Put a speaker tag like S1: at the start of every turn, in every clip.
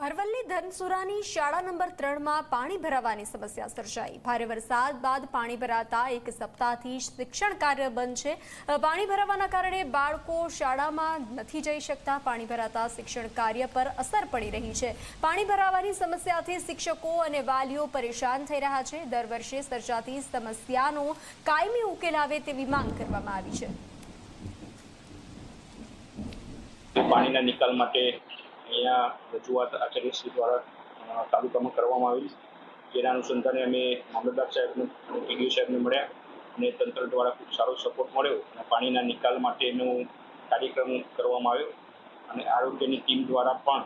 S1: અરવલ્લી ધનસુરાની શાળા નંબર 3 માં પાણી ભરાવાની સમસ્યા સર્જાઈ। ભારે વરસાદ બાદ પાણી ભરાતા એક સપ્તાહથી શિક્ષણ કાર્ય બંધ છે। પાણી ભરાવાના કારણે બાળકો શાળામાં નથી જઈ શકતા। પાણી ભરાતા શિક્ષણ કાર્ય પર અસર પડી રહી છે। પાણી ભરાવાની સમસ્યાથી શિક્ષકો અને વાલીઓ પરેશાન થઈ રહ્યા છે। દર વર્ષે સર્જાતી સમસ્યાનો કાયમી ઉકેલ આવે તેવી માંગ કરવામાં આવી છે।
S2: પાણીના નિકાલ માટે અહીંયા રજૂઆત આચાર્યશ્રી દ્વારા તાલુકામાં કરવામાં આવેલી, જેના અનુસંધાને અમે મામલતદાર સાહેબને અને ટીડીઓ સાહેબને મળ્યા અને તંત્ર દ્વારા ખૂબ સારો સપોર્ટ મળ્યો અને પાણીના નિકાલ માટેનો કાર્યક્રમ કરવામાં આવ્યો અને આરોગ્યની ટીમ દ્વારા પણ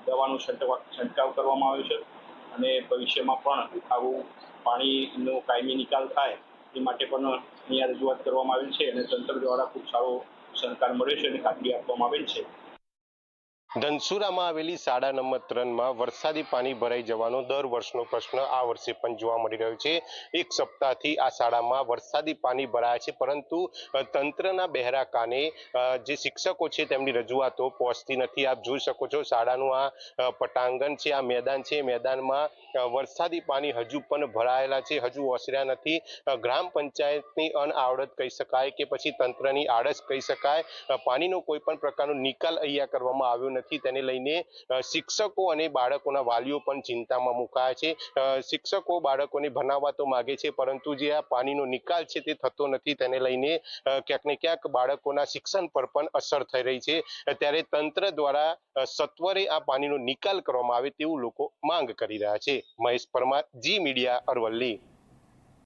S2: દવાનો છંટકાવ કરવામાં આવ્યો છે અને ભવિષ્યમાં પણ આવું પાણીનો કાયમી નિકાલ થાય એ માટે પણ અહીંયા રજૂઆત કરવામાં આવેલ છે અને તંત્ર દ્વારા ખૂબ સારો સહકાર મળ્યો છે અને ખાતરી આપવામાં આવેલ છે।
S3: ધનસુરામાં આવેલી શાળા નંબર 3માં વરસાદી પાણી ભરાઈ જવાનો દર વર્ષનો પ્રશ્ન આ વર્ષે પણ જોવા મળી રહ્યો છે। એક સપ્તાહથી આ શાળામાં વરસાદી પાણી ભરાયા છે, પરંતુ તંત્રના બહેરા કાને જે શિક્ષકો છે તેમની રજૂઆતો પહોંચતી નથી। આપ જોઈ શકો છો, શાળાનું આ પટાંગણ છે, આ મેદાન છે, મેદાનમાં વરસાદી પાણી હજુ પણ ભરાયેલા છે, હજુ ઓસર્યા નથી। ગ્રામ પંચાયતની અનઆવડત કહી શકાય કે પછી તંત્રની આળસ કહી શકાય। પાણીનો કોઈ પણ પ્રકારનો નિકાલ અહીંયા કરવામાં આવ્યો નથી, તેને લઈને શિક્ષકો અને બાળકોના વાલીઓ પણ ચિંતામાં મુકાયા છે। શિક્ષકો બાળકોને ભણાવવા તો માગે છે, પરંતુ જે આ પાણીનો નિકાલ છે તે થતો નથી, તેને લઈને ક્યાંક ને ક્યાંક બાળકોના શિક્ષણ પર પણ અસર થઈ રહી છે। ત્યારે તંત્ર દ્વારા સત્વરે આ પાણીનો નિકાલ કરવામાં આવે તેવું લોકો માંગ કરી રહ્યા છે। મહેશ પરમાર, જી મીડિયા, અરવલ્લી।